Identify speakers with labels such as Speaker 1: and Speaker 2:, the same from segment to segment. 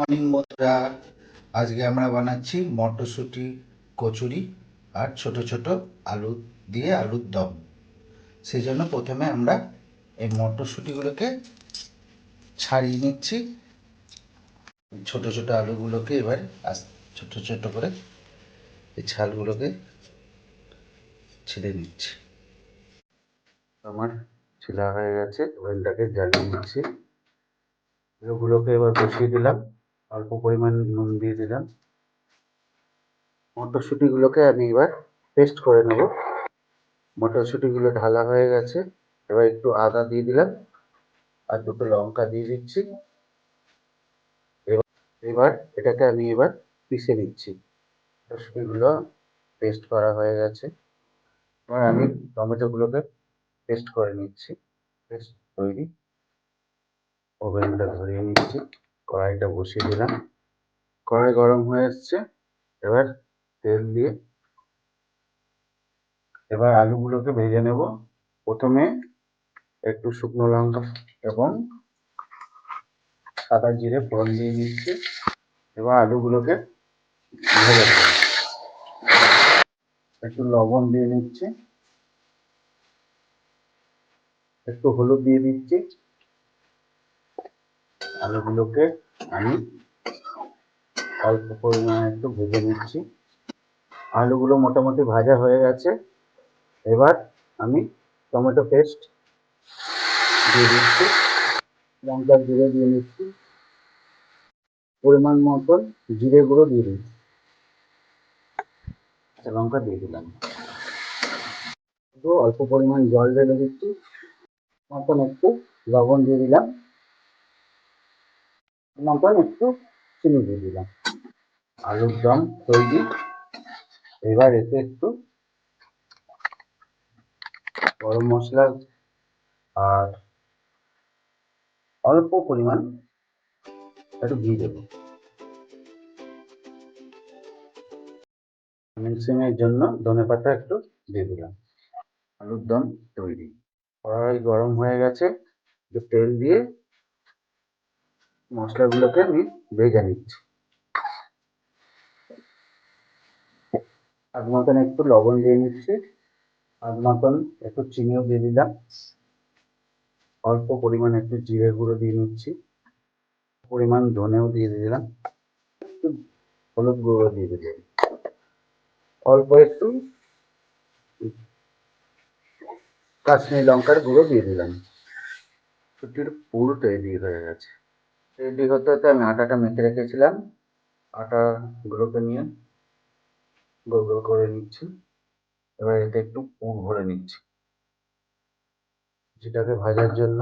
Speaker 1: Morning বন্ধুরা, আজকে আমরা বানাচ্ছি মটরশুঁটি কচুরি আর ছোট ছোট আলু দিয়ে আলুর দম। সেই জন্য প্রথমে আমরা এই মটরশুঁটিগুলোকে ছাড়িয়ে নিচ্ছি। ছোট ছোট আলুগুলোকে এবার ছোট ছোট করে এই ছালগুলোকে ছেড়ে নিচ্ছি। আমার ছেলা হয়ে গেছে, ওয়েলটাকে জ্বালিয়ে নিচ্ছি। এগুলোকে এবার বসিয়ে দিলাম, অল্প পরিমাণ নুন দিয়ে দিলাম। মটরশুঁটিগুলোকে আমি এবার পেস্ট করে নেব। মটরশুঁটিগুলো ঢালা হয়ে গেছে, এবার একটু আদা দিয়ে দিলাম আর দুটো লঙ্কা দিয়ে দিচ্ছি। এবার এটাকে আমি এবার পিষে নিচ্ছি। মটরশুঁটিগুলো পেস্ট করা হয়ে গেছে, এবার আমি টমেটোগুলোকে পেস্ট করে নিচ্ছি। পেস্ট তৈরি। ওভেনটা ধরিয়ে নিচ্ছি, কড়াইটা বসিয়ে দিলাম। কড়াই গরম হয়ে এসছে, এবার তেল দিয়ে এবার আলুগুলোকে ভেজে নেব। প্রথমে একটু শুকনো লঙ্কা এবং সাদা জিরে ফোড়ন দিয়ে দিচ্ছি। এবার আলুগুলোকে ভেজে নেব। একটু লবণ দিয়ে নিচ্ছি, একটু হলুদ দিয়ে দিচ্ছি। আলুগুলোকে আমি অল্প পরিমাণে একটু ভেজে নিচ্ছি। আলুগুলো মোটামুটি ভাজা হয়ে গেছে, এবার আমি টমেটো পেস্ট দিয়ে দিচ্ছি, লঙ্কার জিরে দিয়ে নিচ্ছি, পরিমাণ মতন জিরে গুঁড়ো দিয়ে দিচ্ছি, লঙ্কা দিয়ে দিলাম। অল্প পরিমাণ জল ঢেলে দিচ্ছি, মতন একটু লবণ দিয়ে দিলাম, মতন একটু চিনি দিয়ে দিলাম। আলুর দম তৈরি। এবার এতে একটু গরম মশলা আর অল্প পরিমাণ একটু ঘি দেবো। মিক্সিংয়ের জন্য ধনে পাতা একটু দিয়ে দিলাম। আলুর দম তৈরি। কড়াই গরম হয়ে গেছে, একটু তেল দিয়ে মশলাগুলোকে আমি ভেজে নিচ্ছি। আগ মতন একটু লবণ দিয়ে নিচ্ছি, আগ মতন একটু চিনিও দিয়ে দিলাম, অল্প পরিমাণ একটু জিরে গুঁড়ো দিয়ে নিচ্ছি, পরিমাণ ধনেও দিয়ে দিলাম, একটু হলুদ গুঁড়ো দিয়ে দিলাম, অল্প একটু কাশ্মীরি লঙ্কার গুঁড়ো দিয়ে দিলাম। ছুটির পুর তৈরি হয়ে গেছে। রেডি হতে হতে আমি আটাটা মেখে রেখেছিলাম, আটাগুলোকে নিয়ে গোল গোল করে নিচ্ছি। এবার এতে একটু পুর ভরে নিচ্ছি। যেটাকে ভাজার জন্য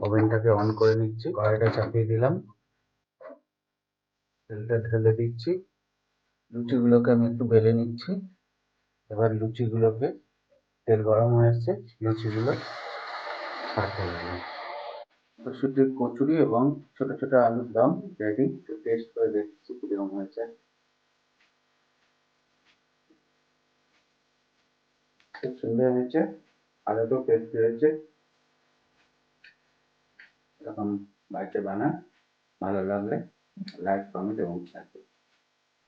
Speaker 1: ওভেনটাকে অন করে নিচ্ছি, কড়াইটা চাপিয়ে দিলাম, তেলটা ঢেলে দিচ্ছি। লুচিগুলোকে আমি একটু বেলে নিচ্ছি। এবার লুচিগুলোকে, তেল গরম হয়ে এসছে, লুচিগুলো ছাড়তে লাগলাম। মটরশুঁটির কচুরি এবং ছোট ছোট আলুর দম রেডি। টেস্ট করে দেখছি কিরকম হয়েছে। খুব সুন্দর হয়েছে, আলুটাও টেস্টি হয়েছে। এরকম বাড়িতে বানান, ভালো লাগলে লাইক, কমেন্ট এবং শেয়ার করুন।